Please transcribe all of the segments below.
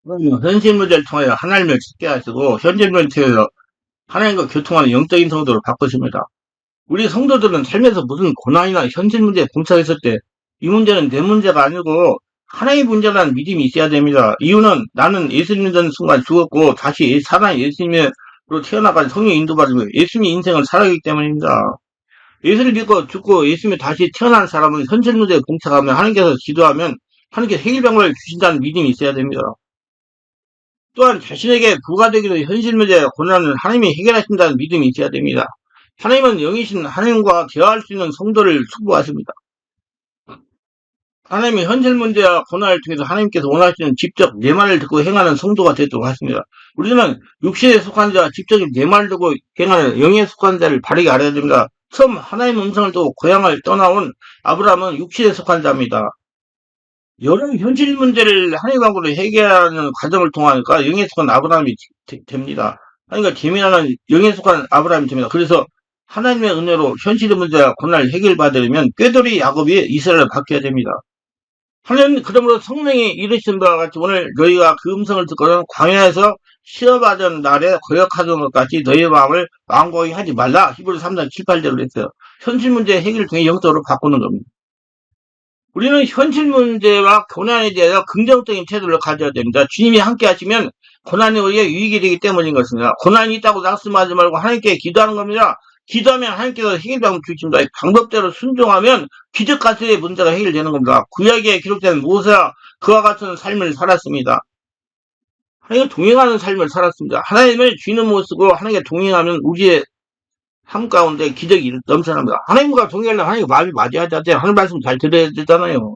그러면 현실 문제를 통하여 하나님을 찾게 하시고 현실 문제에서 하나님과 교통하는 영적인 성도로 바꾸십니다. 우리 성도들은 살면서 무슨 고난이나 현실 문제에 봉착했을 때 이 문제는 내 문제가 아니고 하나님의 문제라는 믿음이 있어야 됩니다. 이유는 나는 예수님 믿는 순간 죽었고 다시 살아 예수님으로 태어나가지고 성령 인도받으며 예수님의 인생을 살아가기 때문입니다. 예수를 믿고 죽고 예수님이 다시 태어난 사람은 현실 문제에 봉착하면 하나님께서 지도하면 하나님께서 해결방법을 주신다는 믿음이 있어야 됩니다. 또한 자신에게 부과되기도 현실 문제와 고난을 하나님이 해결하신다는 믿음이 있어야 됩니다. 하나님은 영이신 하나님과 대화할 수 있는 성도를 축복하십니다. 하나님의 현실 문제와 고난을 통해서 하나님께서 원하시는 직접 내 말을 듣고 행하는 성도가 되도록 하십니다. 우리는 육신에 속한 자와 직접 내 말을 듣고 행하는 영에 속한 자를 바르게 알아야 됩니다. 처음 하나님의 음성을 듣고 고향을 떠나온 아브라함은 육신에 속한 자입니다. 여러 현실 문제를 하나님 방법으로 해결하는 과정을 통하니까 영에 속한 아브라함이 됩니다. 그러니까 재미나는 영에 속한 아브라함이 됩니다. 그래서 하나님의 은혜로 현실의 문제와 고난을 해결받으려면 꾀돌이 야곱이 이스라엘을 바뀌어야 됩니다. 하나님 그러므로 성령이 이르신 바와 같이 오늘 너희가 그 음성을 듣고는 광야에서 시험받은 날에 거역하던 것 같이 너희의 마음을 완고하게 하지 말라. 히브리 3장 7, 8절을 했어요. 현실 문제 해결을 통해 영적으로 바꾸는 겁니다. 우리는 현실 문제와 고난에 대해서 긍정적인 태도를 가져야 됩니다. 주님이 함께 하시면 고난이 우리에게 유익이 되기 때문인 것입니다. 고난이 있다고 낙심하지 말고 하나님께 기도하는 겁니다. 기도하면 하나님께서 해결방법 주십니다. 방법대로 순종하면 기적같이 문제가 해결되는 겁니다. 구약에 기록된 모세와 그와 같은 삶을 살았습니다. 하나님과 동행하는 삶을 살았습니다. 하나님을 주인은 못 쓰고 하나님과 동행하면 우리의 삶 가운데 기적이 넘쳐납니다. 하나님과 동행하려면 하나님과 마음이 맞아야 되잖아요. 하나님 말씀 잘 들어야 되잖아요.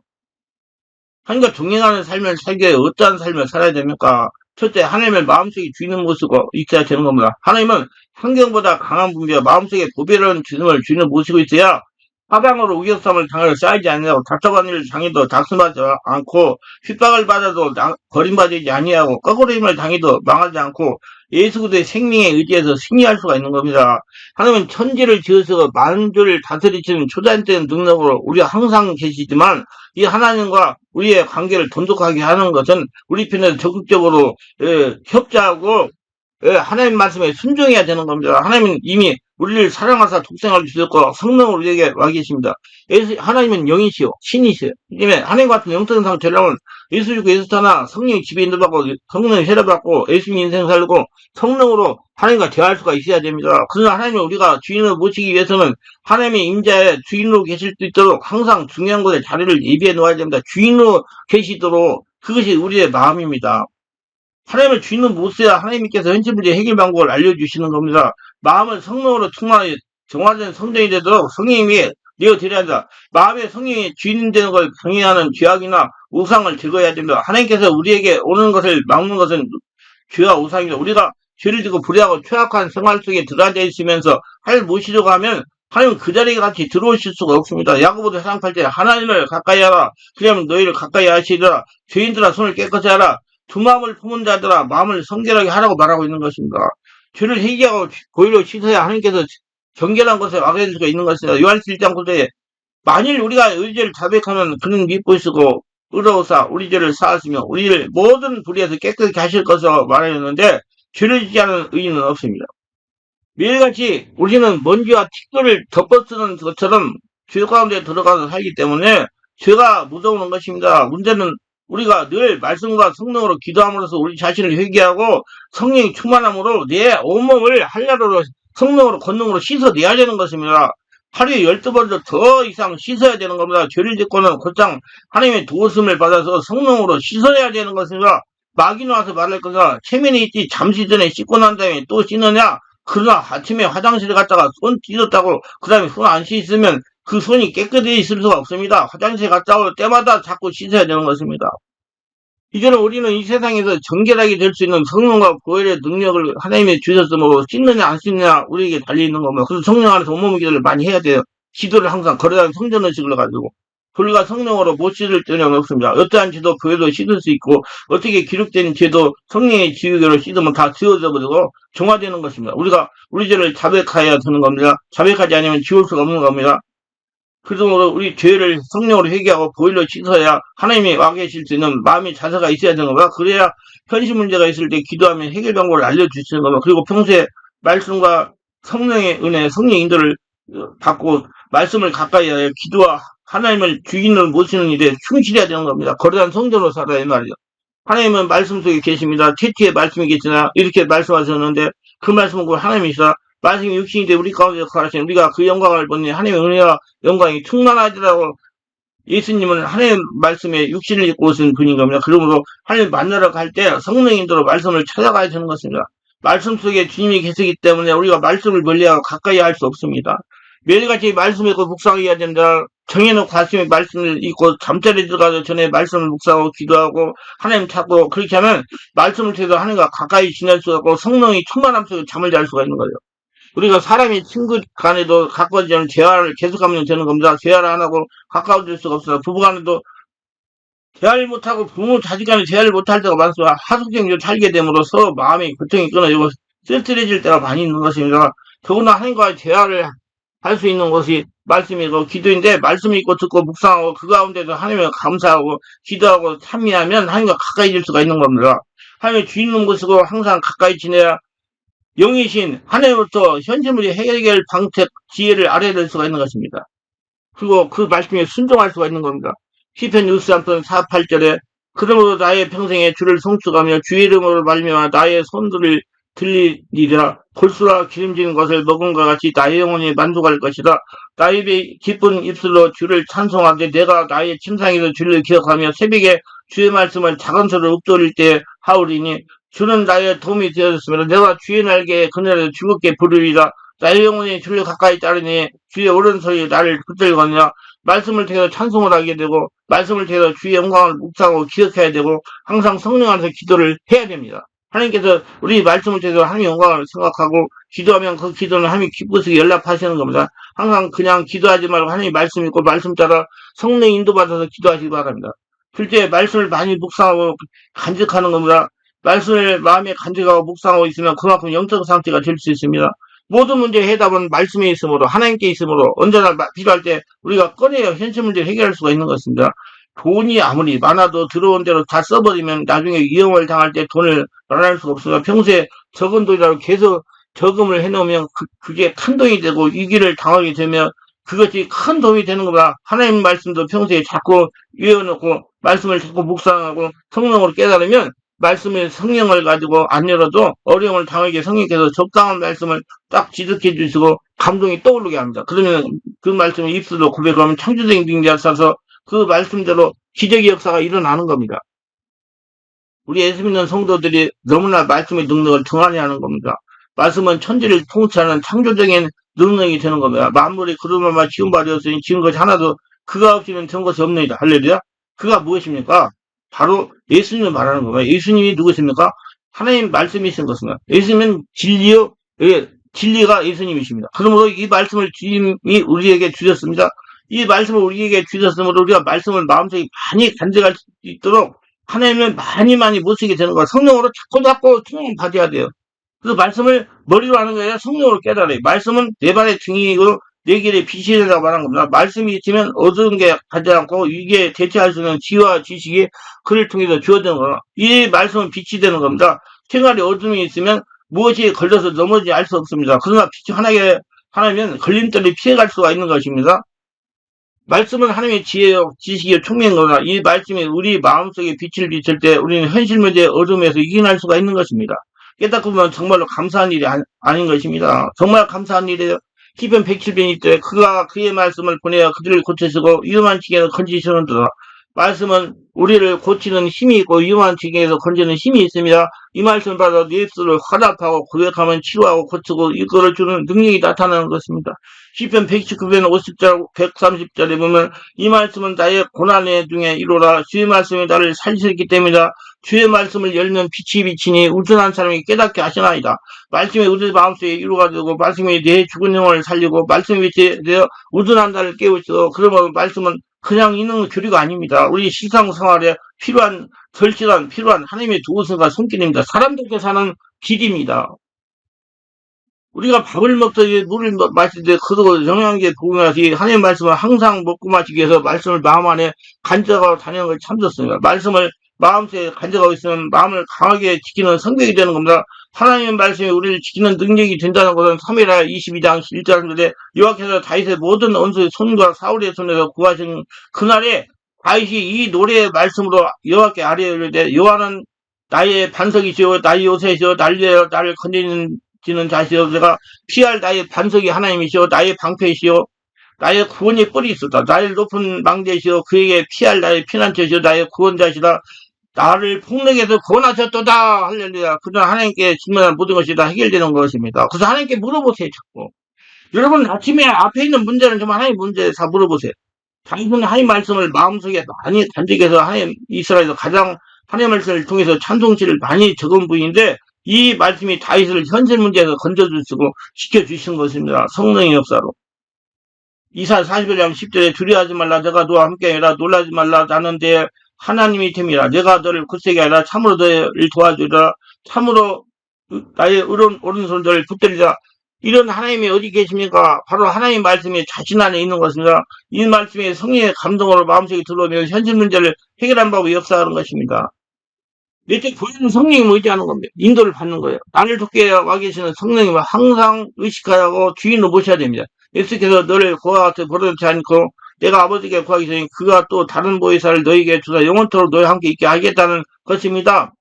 하나님과 동행하는 삶을 살기 위해 어떠한 삶을 살아야 됩니까? 첫째, 하나님을 마음속에 주인은 모시고 있어야 되는 겁니다. 하나님은 환경보다 강한 분이여 마음속에 고배로운 주님을 주인을 모시고 있어야 사방으로 우겨쌈을 당하여 쌓이지 아니하고 답답한 일을 당해도 낙심하지 않고 핍박을 받아도 버림받지 아니하고 거꾸로임을 당해도 망하지 않고 예수 그리스도의 생명에 의지해서 승리할 수가 있는 겁니다. 하나님은 천지를 지으시고 만주를 다스리시는 초자연적인 능력으로 우리가 항상 계시지만 이 하나님과 우리의 관계를 돈독하게 하는 것은 우리 편에서 적극적으로 협조하고 하나님 말씀에 순종해야 되는 겁니다. 하나님은 이미 우리를 사랑하사 독생을 주셨고 성령을 우리에게 와 계십니다. 하나님은 영이시오 신이시오. 때문에 하나님 같은 영적인 상태라면 예수 죽고 예수 타나 성령이 집에 인도받고 성령이 세례받고 예수님 인생 살고 성령으로 하나님과 대화할 수가 있어야 됩니다. 그러나 하나님을 우리가 주인으로 모시기 위해서는 하나님의 임자의 주인으로 계실 수 있도록 항상 중요한 곳에 자리를 예비해 놓아야 됩니다. 주인으로 계시도록 그것이 우리의 마음입니다. 하나님을 주인은 못써야 하나님께서 현실 문제 해결 방법을 알려주시는 겁니다. 마음을 성령으로 충만하여 정화된 성전이 되도록 성령님이 내어드려야 한다. 마음의 성령이 주인 되는 걸 경외하는 죄악이나 우상을 제거해야 됩니다. 하나님께서 우리에게 오는 것을 막는 것은 죄와 우상입니다. 우리가 죄를 지고 불의하고 최악한 생활 속에 들어앉아 있으면서 하나님을 모시려고 하면 하나님은 그 자리에 같이 들어오실 수가 없습니다. 야고보도 4장 8절 하나님을 가까이 하라. 그러면 너희를 가까이 하시리라. 죄인들아 손을 깨끗이 하라. 두 마음을 품은 자들아 마음을 성결하게 하라고 말하고 있는 것입니다. 죄를 회개하고 고의로 씻어야 하나님께서 정결한 것에 와게 될 수가 있는 것입니다. 요한일서 1장 9절에 만일 우리가 의죄를 자백하면 그는 미쁘시고 의로우사 우리 죄를 사하시며 우리를 모든 불의에서 깨끗하게 하실 것이라고 말하였는데 죄를 짓지 않은 의인은 없습니다. 매일같이 우리는 먼지와 티끌을 덮어쓰는 것처럼 죄 가운데 들어가서 살기 때문에 죄가 무서운 것입니다. 문제는 우리가 늘 말씀과 성령으로 기도함으로써 우리 자신을 회개하고 성령이 충만함으로 내 온몸을 한량으로 성령으로 권능으로 씻어내야 되는 것입니다. 하루에 12번도 더 이상 씻어야 되는 겁니다. 죄를 짓고는 곧장 하나님의 도우심을 받아서 성령으로 씻어내야 되는 것입니다. 마귀 나와서 말할 거다. 체면이 있지 잠시 전에 씻고 난 다음에 또 씻느냐. 그러나 아침에 화장실에 갔다가 손 씻었다고 그 다음에 손 안 씻으면 그 손이 깨끗이 있을 수가 없습니다. 화장실에 갔다 올 때마다 자꾸 씻어야 되는 것입니다. 이제는 우리는 이 세상에서 정결하게 될 수 있는 성령과 보혈의 능력을 하나님이 주셨으므로 씻느냐 안 씻느냐 우리에게 달려있는 겁니다. 그래서 성령 안에서 온몸 기도를 많이 해야 돼요. 기도를 항상 걸어다니는 성전의식을 가지고 불과 성령으로 못 씻을 때는 없습니다. 어떠한 죄도 교회도 씻을 수 있고 어떻게 기록된 죄도 성령의 지휘대로 씻으면 다 지워져 버리고 정화되는 것입니다. 우리가 우리 죄를 자백해야 되는 겁니다. 자백하지 않으면 지울 수가 없는 겁니다. 그러므로 우리 죄를 성령으로 회개하고 보일러 씻어야 하나님이 와 계실 수 있는 마음의 자세가 있어야 되는 거야. 그래야 현실 문제가 있을 때 기도하면 해결 방법을 알려주시는 거야. 그리고 평소에 말씀과 성령의 은혜, 성령의 인도를 받고 말씀을 가까이 하여 기도와 하나님을 주인으로 모시는 일에 충실해야 되는 겁니다. 거룩한 성전으로 살아야 이 말이죠. 하나님은 말씀 속에 계십니다. 태초에 말씀이 계시나 이렇게 말씀하셨는데 그 말씀은 곧 하나님이시다. 말씀이 육신이 되 우리 가운데 거하시니 우리가 그 영광을 보니 하나님의 은혜와 영광이 충만하리라고. 예수님은 하나님 말씀에 육신을 입고 오신 분인 겁니다. 그러므로 하나님 만나러 갈 때 성령 인도로 말씀을 찾아가야 되는 것입니다. 말씀 속에 주님이 계시기 때문에 우리가 말씀을 멀리하고 가까이 할 수 없습니다. 매일같이 말씀 읽고 묵상해야 된다. 정해놓고 아침에 말씀을 읽고 잠자리 들어가서 전에 말씀을 묵상하고 기도하고 하나님 찾고 그렇게 하면 말씀을 통해서 하나님과 가까이 지낼 수 있고 성령이 충만함 속에 잠을 잘 수가 있는 거예요. 우리가 사람이 친구 간에도 가까워지면 대화를 계속하면 되는 겁니다. 대화를 안 하고 가까워질 수가 없어요. 부부 간에도 대화를 못하고 부모 자식 간에 대화를 못할 때가 많습니다. 하숙생으로 살게 됨으로써 마음이 고통이 끊어지고 쓸쓸해질 때가 많이 있는 것입니다. 더구나 하나님과의 대화를 할 수 있는 것이 말씀이고 기도인데 말씀 읽고 듣고 묵상하고 그 가운데서 하나님을 감사하고 기도하고 참여하면 하나님과 가까이질 수가 있는 겁니다. 하나님의 주인 있는 곳이고 항상 가까이 지내야 영이신 하나님으로부터 현실문제 해결 방책 지혜를 알아낼 수가 있는 것입니다. 그리고 그 말씀에 순종할 수가 있는 겁니다. 시편 63편 48절에 그러므로 나의 평생에 주를 송축하며 주의 이름으로 말미암아 나의 손들을 들리리라. 볼수라 기름지는 것을 먹은 것 같이 나의 영혼이 만족할 것이다. 나의 입이 기쁜 입술로 주를 찬송하되 내가 나의 침상에서 주를 기억하며 새벽에 주의 말씀을 작은 소리로 읊조릴 때 하오리니 주는 나의 도움이 되었으므로 내가 주의 날개에 그늘에서 즐겁게 부르리라. 나의 영혼이 주를 가까이 따르니 주의 오른손이 나를 붙들거니와 말씀을 통해서 찬송을 하게 되고 말씀을 통해서 주의 영광을 묵상하고 기억해야 되고 항상 성령 안에서 기도를 해야 됩니다. 하나님께서 우리 말씀을 통해서 하나님의 영광을 생각하고 기도하면 그 기도는 하나님 기쁘시게 연락하시는 겁니다. 항상 그냥 기도하지 말고 하나님 말씀 읽고 말씀 따라 성령 인도받아서 기도하시기 바랍니다. 실제 말씀을 많이 묵상하고 간직하는 겁니다. 말씀을 마음에 간직하고 묵상하고 있으면 그만큼 영적 상태가 될 수 있습니다. 모든 문제의 해답은 말씀에 있으므로 하나님께 있으므로 언제나 필요할 때 우리가 꺼내야 현실 문제를 해결할 수가 있는 것입니다. 돈이 아무리 많아도 들어온 대로 다 써버리면 나중에 위험을 당할 때 돈을 마련할 수가 없습니다. 평소에 적은 돈이라도 계속 저금을 해놓으면 그게 큰 돈이 되고 위기를 당하게 되면 그것이 큰 도움이 되는 겁니다. 하나님 말씀도 평소에 자꾸 외워놓고 말씀을 자꾸 묵상하고 성령으로 깨달으면 말씀의 성령을 가지고 안 열어도 어려움을 당하게 성령께서 적당한 말씀을 딱 지득해 주시고 감동이 떠오르게 합니다. 그러면 그 말씀을 입술로 고백하면 창조적인 능력이 있어서 그 말씀대로 기적의 역사가 일어나는 겁니다. 우리 예수 믿는 성도들이 너무나 말씀의 능력을 등한히 하는 겁니다. 말씀은 천지를 통치하는 창조적인 능력이 되는 겁니다. 만물이 그러면만 지음받았으니 지은 것이 하나도 그가 없이는 된 것이 없느니라. 할렐루야. 그가 무엇입니까? 바로 예수님을 말하는 겁니다. 예수님이 누구십니까? 하나님 말씀이신 것입니다. 예수님은 진리요, 진리가 예수님이십니다. 그러므로 이 말씀을 주님이 우리에게 주셨습니다. 이 말씀을 우리에게 주셨으므로 우리가 말씀을 마음속에 많이 간직할 수 있도록 하나님을 많이 모시게 되는 거예요. 성령으로 자꾸 성령 받아야 돼요. 그 말씀을 머리로 하는 게 아니라 성령으로 깨달아요. 말씀은 내 발의 등이고 내 길의 빛이 되라고 말하는 겁니다. 말씀이 있으면 어두운 게 가지 않고 이게 대체할 수 있는 지혜와 지식이 그를 통해서 주어지는 거예요. 이 말씀은 빛이 되는 겁니다. 생활에 어둠이 있으면 무엇이 걸려서 넘어지지 알 수 없습니다. 그러나 빛이 하나면 걸림돌이 피해갈 수가 있는 것입니다. 말씀은 하나님의 지혜요, 지식이요, 총명인 거다. 이 말씀이 우리 마음속에 빛을 비칠 때 우리는 현실 문제의 어둠에서 이겨낼 수가 있는 것입니다. 깨닫고 보면 정말로 감사한 일이 아닌 것입니다. 정말 감사한 일이에요. 시편 107편 1절에 그가 그의 말씀을 보내어 그들을 고치시고 위험한 지경에서 건지시는도다. 말씀은 우리를 고치는 힘이 있고 위험한 지경에서 건지는 힘이 있습니다. 이 말씀을 받아 내 입술을 화답하고 고백하면 치료하고 고치고 이거를 주는 능력이 나타나는 것입니다. 시편 119편 50절 130절에 보면 이 말씀은 나의 고난의 중에 이로라. 주의 말씀이 나를 살리셨기 때문이다. 주의 말씀을 열면 빛이 비치니 우둔한 사람이 깨닫게 하시나이다. 말씀이 우리 마음속에 이루어가지고 말씀이 내 죽은 영혼을 살리고 말씀이 되어 우둔한 자를 깨우치고 그러면 말씀은 그냥 있는 교리가 아닙니다. 우리 실상생활에 필요한 절실한 필요한 하나님의 도우심과 손길입니다. 사람들께 사는 길입니다. 우리가 밥을 먹듯이 물을 마실 때 그도 영양제 복용하시 하나님 말씀을 항상 먹고 마시기 위해서 말씀을 마음 안에 간직하고 다니는 걸 참좋습니다. 말씀을 마음속에 간직하고 있으면 마음을 강하게 지키는 성격이 되는 겁니다. 하나님의 말씀이 우리를 지키는 능력이 된다는 것은 3회라 22장 1절인데 여호와께서 다윗의 모든 원수의 손과 사울의 손에서 구하신 그날에 다윗이 이 노래의 말씀으로 여호와께 아뢰되 여호와는 나의 반석이시오 나의 요새시오 나를 건지는 자시오 내가 피할 나의 반석이 하나님이시오 나의 방패이시오 나의 구원의 뿔이 있었다 나의 높은 망대시오 그에게 피할 나의 피난처시오 나의 구원자시다 나를 폭력에서 구원하셨도다 할렐루야. 그러나 하나님께 질문한 모든 것이 다 해결되는 것입니다. 그래서 하나님께 물어보세요 자꾸. 여러분 아침에 앞에 있는 문제는 좀 하나님 문제 다 물어보세요. 당신은 하나님 말씀을 마음속에 많이 간직해서 하나님 이스라엘에서 가장 하나님 말씀을 통해서 찬송시를 많이 적은 분인데 이 말씀이 다윗을 현실 문제에서 건져주시고 지켜주신 것입니다. 성령의 역사로. 이사 41장 10절에 두려워하지 말라 내가 너와 함께하리라 놀라지 말라 나는 내 하나님이 됨이라 내가 너를 굳세게 하라 참으로 너를 도와주리라 참으로 나의 오른손을 붙들리라 이런 하나님이 어디 계십니까? 바로 하나님 말씀이 자신 안에 있는 것입니다. 이 말씀이 성령의 감동으로 마음속에 들어오면 현실 문제를 해결한 방법이 역사하는 것입니다. 넷째, 교회는 성령님을 의지하는 겁니다. 인도를 받는 거예요. 나를 돕게 와 계시는 성령님을 항상 의식하고 주인으로 모셔야 됩니다. 예수께서 너를 고아 같이 버려놓지 않고 내가 아버지께 구하기 전에 그가 또 다른 보혜사를 너에게 주사 영원토록 너희와 함께 있게 하겠다는 것입니다.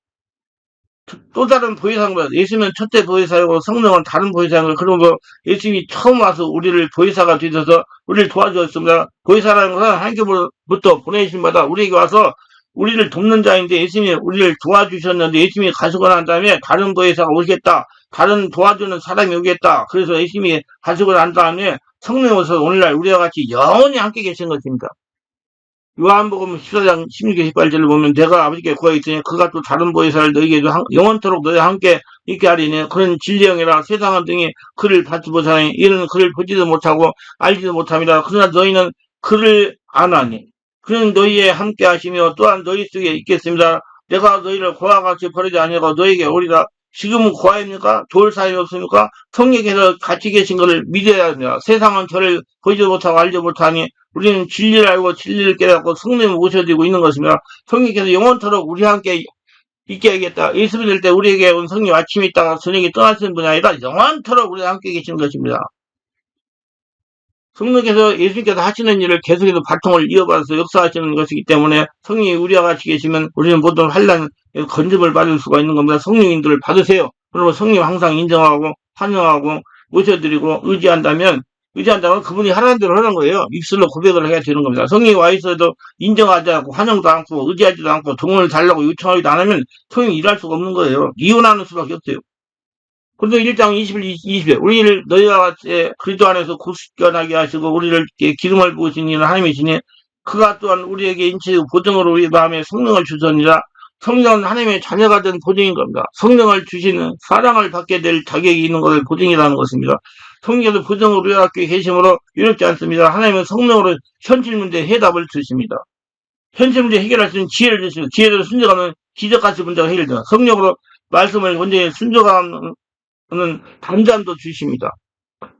또 다른 보혜사입니다. 예수님은 첫째 보혜사이고 성령은 다른 보혜사인 그런 거 예수님이 처음 와서 우리를 보혜사가 되셔서 우리를 도와주었습니다. 보혜사라는 것은 하나님께부터 보내신 바다 우리에게 와서 우리를 돕는 자인데 예수님이 우리를 도와주셨는데 예수님이 가시고 난 다음에 다른 보혜사가 오겠다. 다른 도와주는 사람이 오겠다. 그래서 예수님이 가시고 난 다음에 성령이 오셔서 오늘날 우리와 같이 영원히 함께 계신 것입니다. 요한복음 14장 16절 18절을 보면 내가 아버지께 구하였으니 그가 또 다른 보혜사를 너희에게 영원토록 너희와 함께 있게 하리니 그는 진리형이라 세상은 등이 그를 받지 못하니 이는 그를 보지도 못하고 알지도 못합니다. 그러나 너희는 그를 아나니 그는 너희에 함께 하시며 또한 너희 속에 있겠습니다. 내가 너희를 고아와 같이 버리지 아니하고 너희에게 오리라. 지금은 고아입니까? 좋을 사람이 없습니까? 성령께서 같이 계신 것을 믿어야 합니다. 세상은 저를 보지도 못하고 알지도 못하니 우리는 진리를 알고 진리를 깨닫고 성령을 모셔드리고 있는 것입니다. 성령께서 영원토록 우리와 함께 있게 하겠다. 예수 믿을 때 우리에게 온 성령 아침에 있다가 저녁에 떠나시는 분이 아니라 영원토록 우리와 함께 계시는 것입니다. 성령께서 예수님께서 하시는 일을 계속해서 바통을 이어받아서 역사하시는 것이기 때문에 성령이 우리와 같이 계시면 우리는 모든 환난 건짐을 받을 수가 있는 겁니다. 성령 인도를 받으세요. 그러면 성령 항상 인정하고 환영하고 모셔드리고 의지한다면 그분이 하라는 대로 하는 거예요. 입술로 고백을 해야 되는 겁니다. 성령이 와 있어도 인정하지 않고 환영도 않고 의지하지도 않고 동원을 달라고 요청하지도 않으면 성령이 일할 수가 없는 거예요. 이혼하는 수밖에 없어요. 그런데 1장 21, 20에 우리를 너희와 같이 그리스도 안에서 굳건하게 하시고 우리를 기름을 부으신 이는 하나님이시니 그가 또한 우리에게 인치고 보증으로 우리 마음에 성령을 주셨느니라. 성령은 하나님의 자녀가 된 보증인 겁니다. 성령을 주시는 사랑을 받게 될 자격이 있는 것을 보증이라는 것입니다. 성령께서 보증으로 우리와 함께 계심으로 유력지 않습니다. 하나님은 성령으로 현실 문제 해답을 주십니다. 현실 문제 해결할 수 있는 지혜를 주십니다. 지혜대로 순종하면 기적같이 문제가 해결됩니다. 성령으로 말씀을 완전히 순종하는 단잠도 주십니다.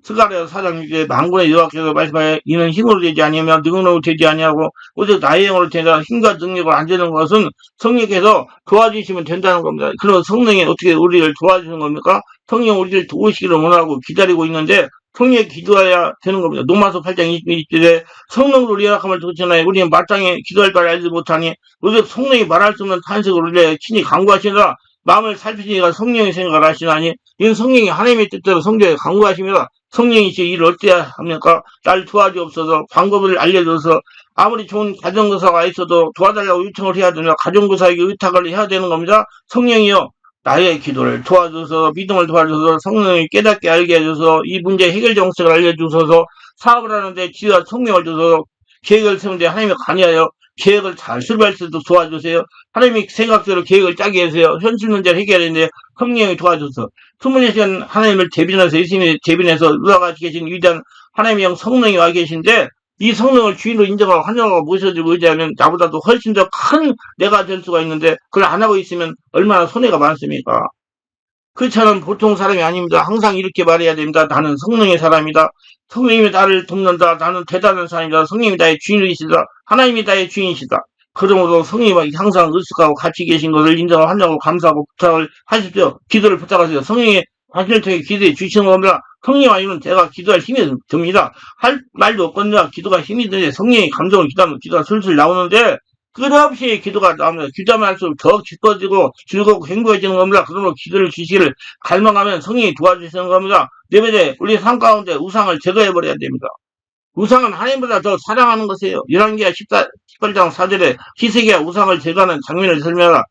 스가랴 4장 6절에 만군의 여호와께서 말씀하여 이는 힘으로 되지 아니하며 능력으로 되지 아니하고 오직 나의 영으로 되다 힘과 능력으로 안 되는 것은 성령께서 도와주시면 된다는 겁니다. 그럼 성령이 어떻게 우리를 도와주는 겁니까? 성령 우리를 도우시기를 원하고 기다리고 있는데 성령이 기도해야 되는 겁니다. 로마서 8장 22절에 성령으로 예약함을 듣잖아요. 우리는 마땅히 기도할 바를 알지 못하니 오직 성령이 말할 수 없는 탄식을 우리에게 친히 강구하시느라 마음을 살피시니까 성령의 생각을 하시나니 이는 성령이 하나님의 뜻대로 성경에 강구하십니다. 성령이 이 일을 어때야 합니까? 날 도와주옵소서 방법을 알려줘서 아무리 좋은 가정교사가 있어도 도와달라고 요청을 해야 되나 가정교사에게 의탁을 해야 되는 겁니다. 성령이요 나의 기도를 도와줘서 믿음을 도와줘서 성령을 깨닫게 알게 해줘서 이 문제 해결 정책을 알려주셔서 사업을 하는데 지혜와 성령을 줘서 계획을 세우는데 하나님이 관여하여 계획을 잘 실패할 수도 도와주세요. 하나님이 생각대로 계획을 짜게 해주세요. 현실 문제를 해결하는데 성령이 도와줘서 24시간 하나님을 대변해서 예수님이 대변해서 우리와 같이 계신 위대한 하나님의 영 성령이 와 계신데 이 성령을 주인으로 인정하고 환영하고 모셔주고 의지하면 나보다도 훨씬 더 큰 내가 될 수가 있는데 그걸 안 하고 있으면 얼마나 손해가 많습니까? 그처럼 보통 사람이 아닙니다. 항상 이렇게 말해야 됩니다. 나는 성령의 사람이다. 성령님이 나를 돕는다. 나는 대단한 사람이다. 성령님이 나의 주인이시다. 하나님이 나의 주인이시다. 그러므로 성령님이 항상 을숙하고 같이 계신 것을 인정하려고 감사하고 부탁을 하십시오. 기도를 부탁하세요. 성령이 당신을 통해 기도해 주시는 겁니다. 성령 아니면 제가 기도할 힘이 듭니다. 할 말도 없거든요. 기도가 힘이 드는데 성령이 감정을 기도하면 기도가 슬슬 나오는데 끝없이 기도가 나옵니다. 기도하면 할수록 더 기뻐지고 즐겁고 행복해지는 겁니다. 그러므로 기도를 주시기를 갈망하면 성령이 도와주시는 겁니다. 네 번째, 우리 삶 가운데 우상을 제거해버려야 됩니다. 우상은 하나님보다 더 사랑하는 것이에요. 열왕기하 18장 4절에 히스기야 우상을 제거하는 장면을 설명하라.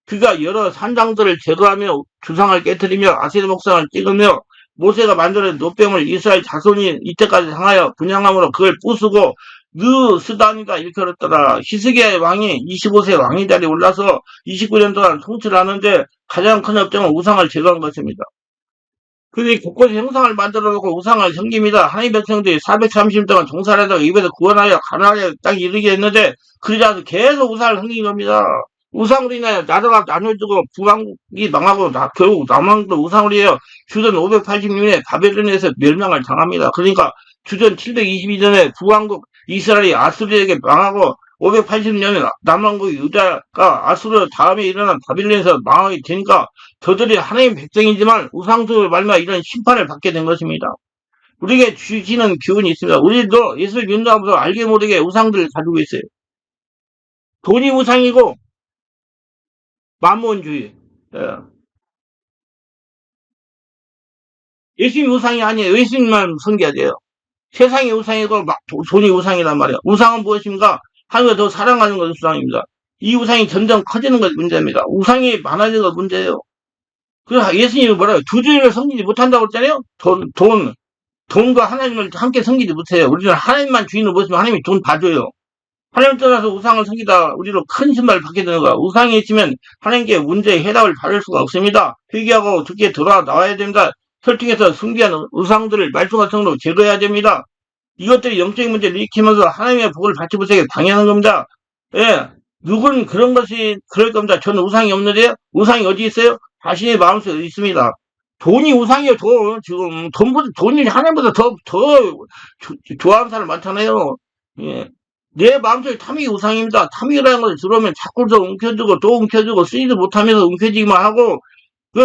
그가 여러 산장들을 제거하며 주상을 깨뜨리며 아세르 목상을 찍으며 모세가 만들어낸 노뱀을 이스라엘 자손이 이때까지 향하여 분양함으로 그걸 부수고 느스단이다 이렇게 그랬더라. 히스기야의 왕이 25세 왕이 자리에 올라서 29년 동안 통치를 하는데 가장 큰 업적은 우상을 제거한 것입니다. 그들이 곳곳에 형상을 만들어 놓고 우상을 섬깁니다. 하나님 백성들이 430년 동안 종살하다가 입에서 구원하여 가나안에 딱 이르게 했는데 그러자 계속 우상을 섬긴 겁니다. 우상으로 인하여 나라가 나눠지고 북왕국이 망하고 결국 남왕도 우상으로 인하여 주전 586년에 바벨론에서 멸망을 당합니다. 그러니까 주전 722년에 북왕국 이스라엘이 아수르에게 망하고 580년에 남왕국 유다가 아수르 다음에 일어난 바빌론에서 망하게 되니까 저들이 하나님 백성이지만 우상숭을 말미암아 이런 심판을 받게 된 것입니다. 우리에게 주시는 교훈이 있습니다. 우리도 예수를 믿는다면서 알게 모르게 우상들을 가지고 있어요. 돈이 우상이고 만몬주의. 예수님 우상이 아니에요. 예수님만 섬겨야 돼요. 세상이 우상이고 돈이 우상이란 말이에요. 우상은 무엇입니까? 하나님을 더 사랑하는 것이 우상입니다. 이 우상이 점점 커지는 것이 문제입니다. 우상이 많아지는 것이 문제예요. 그래서 예수님이 뭐라고요? 두 주인을 섬기지 못한다고 했잖아요? 돈과 하나님을 함께 섬기지 못해요. 우리는 하나님만 주인으로 모시면 하나님이 돈 다 줘요. 하나님 떠나서 우상을 섬기다 우리로 큰 신발을 받게 되는 거야. 우상이 있으면 하나님께 문제의 해답을 받을 수가 없습니다. 회개하고 죽게 돌아 나와야 됩니다. 혈통에서 숭배한 우상들을 말씀과 성으로 제거해야 됩니다. 이것들이 영적인 문제를 일으키면서 하나님의 복을 받지 못하게 방해하는 겁니다. 예. 누구는 그런 것이 그럴 겁니다. 저는 우상이 없는데요. 우상이 어디 있어요? 자신의 마음속에 있습니다. 돈이 우상이에요. 지금 돈이 하나님보다 더 좋아하는 사람 많잖아요. 예. 내 마음속에 탐욕이 우상입니다. 탐욕이라는 것을 들어오면 자꾸 더 움켜쥐고 또 움켜쥐고 쓰지도 못하면서 움켜쥐기만 하고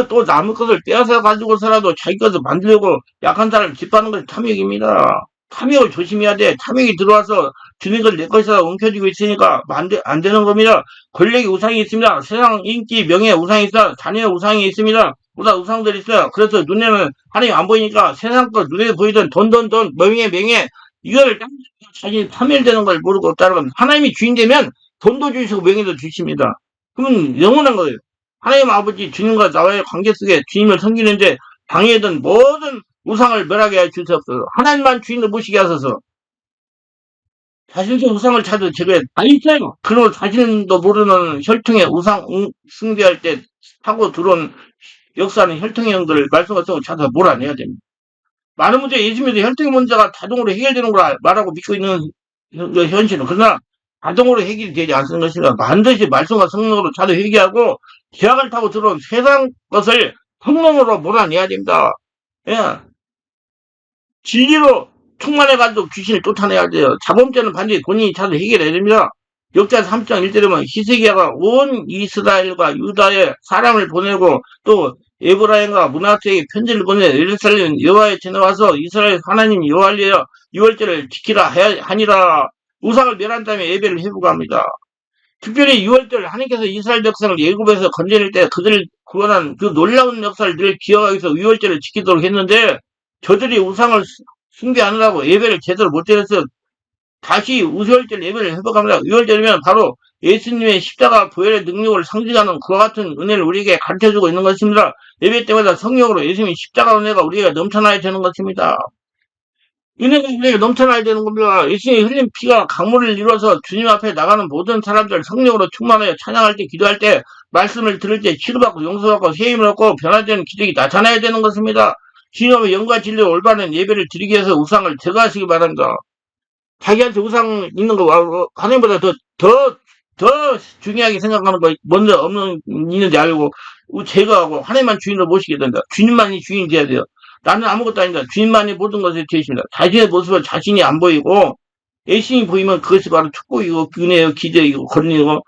또 남의 것을 빼앗아 가지고서라도 자기 것을 만들려고 약한 사람을 짓밟는 것이 탐욕입니다. 탐욕을 조심해야 돼. 탐욕이 들어와서 주는 걸 내 것이다 움켜쥐고 있으니까 안 되는 겁니다. 권력의 우상이 있습니다. 세상 인기, 명예 우상이 있어. 자녀의 우상이 있습니다. 우상들이 있어요. 그래서 눈에는 하나님 안 보이니까 세상 것 눈에 보이던 돈, 명예 이걸 자신이 파멸되는 걸 모르고 따라갑니다. 하나님이 주인 되면 돈도 주시고 명예도 주십니다. 그러면 영원한 거예요. 하나님 아버지 주님과 나와의 관계 속에 주님을 섬기는데 방해된 모든 우상을 멸하게 해 주시옵소서. 하나님만 주인을 모시게 하소서. 자신의 우상을 찾아 제거해. 다 있어요. 그리고 자신도 모르는 혈통의 우상 숭배할 때 하고 들어온 역사하는 혈통의 형들을 말씀과 성을 찾아 몰아내야 됩니다. 많은 문제 예수님도 혈통의 문제가 자동으로 해결되는 걸 말하고 믿고 있는 현실은 그러나 자동으로 해결이 되지 않는 것이라 반드시 말씀과 성령으로 찾아 회개하고 제약을 타고 들어온 세상 것을 성령으로 몰아내야 됩니다. 예. 진리로 충만해가지고 귀신을 쫓아내야 돼요. 자범죄는 반드시 본인이 찾아 해결해야 됩니다. 역자 3장 1절에 보면 히스기야가 온 이스라엘과 유다에 사람을 보내고 또 에브라임과 문하세에게 편지를 보내 예루살렘 여호와에 지나와서 이스라엘 하나님 여호와여 유월절을 지키라 하니라. 우상을 멸한 다음에 예배를 해보고 합니다. 특별히 6월절 하나님께서 이스라엘 백성을 애굽에서 건져낼 때 그들을 구원한 그 놀라운 역사를 늘 기억하기 위해서 6월절을 지키도록 했는데 저들이 우상을 숭배하느라고 예배를 제대로 못 드렸어요. 다시 우월절 예배를 회복합니다. 6월절이면 바로 예수님의 십자가 보혈의 능력을 상징하는 그와 같은 은혜를 우리에게 가르쳐주고 있는 것입니다. 예배 때마다 성령으로 예수님의 십자가 은혜가 우리에게 넘쳐나야 되는 것입니다. 은혜가 우리에게 넘쳐나야 되는 겁니다. 예수님이 흘린 피가 강물을 이루어서 주님 앞에 나가는 모든 사람들 성령으로 충만하여 찬양할 때 기도할 때 말씀을 들을 때 치료받고 용서받고 세임을 얻고 변화되는 기적이 나타나야 되는 것입니다. 주님 앞에 영과 진리로 올바른 예배를 드리기 위해서 우상을 제거하시기 바랍니다. 자기한테 우상 있는 거 하나님보다 더 중요하게 생각하는 거 먼저 있는지 알고 제거하고 하나님만 주인으로 모시게 된다. 주님만이 주인이 돼야 돼요. 나는 아무것도 아니다. 주님만이 모든 것을 되십니다. 자신의 모습을 자신이 안 보이고 애신이 보이면 그것이 바로 축복이고 은혜요 기적이고 권리고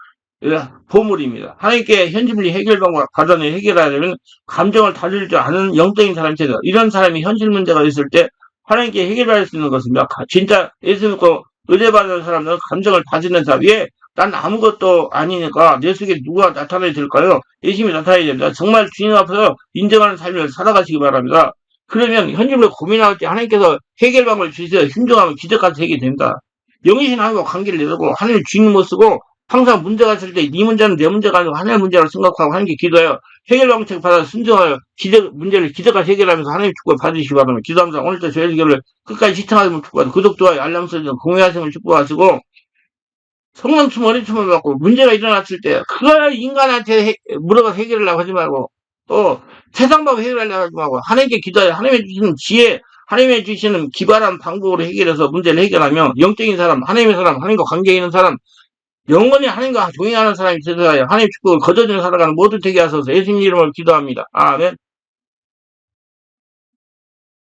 보물입니다. 하나님께 현실리 해결 방법 과단을 해결하려면 감정을 다룰 줄 아는 영적인 사람이 되다. 이런 사람이 현실 문제가 있을 때 하나님께 해결할 수 있는 것입니다. 진짜 예수 믿고 의뢰받는 사람들은 감정을 다스리는 사람. 왜? 난 아무것도 아니니까 내 속에 누가 나타나야 될까요? 예수님이 나타나야 됩니다. 정말 주님 앞에서 인정하는 삶을 살아가시기 바랍니다. 그러면 현실로 고민할 때 하나님께서 해결 방법을 주셔서 순종하면 기적같이 해결됩니다. 영이신 하나님과 관계를 내두고 하나님을 주인 못 쓰고 항상 문제가 있을 때 네 문제는 내 문제가 아니고 하나님의 문제라고 생각하고 하나님께 기도해요. 해결 방책 받아 순종하여 문제를 기적같이 해결하면서 하나님 축복을 받으시기 바랍니다. 기도합니다. 오늘도 저희 기도를 끝까지 시청하시면 축복하고 구독, 좋아요, 알람 설정, 공유하시면 축복하시고 성령춤 어린춤을 받고 문제가 일어났을 때 그걸 인간한테 물어봐 해결하려고 하지 말고 또 세상 법 해결하려고 하지 말고 하나님께 기도해요. 하나님의 주시는 지혜 하나님의 주시는 기발한 방법으로 해결해서 문제를 해결하면 영적인 사람, 하나님의 사람, 하나님과 관계 있는 사람 영원히 하나님과 동행하는 사람이 되어야 하나님의 축복을 거저주며 살아가는 모두 되게 하소서 예수님 이름으로 기도합니다. 아멘.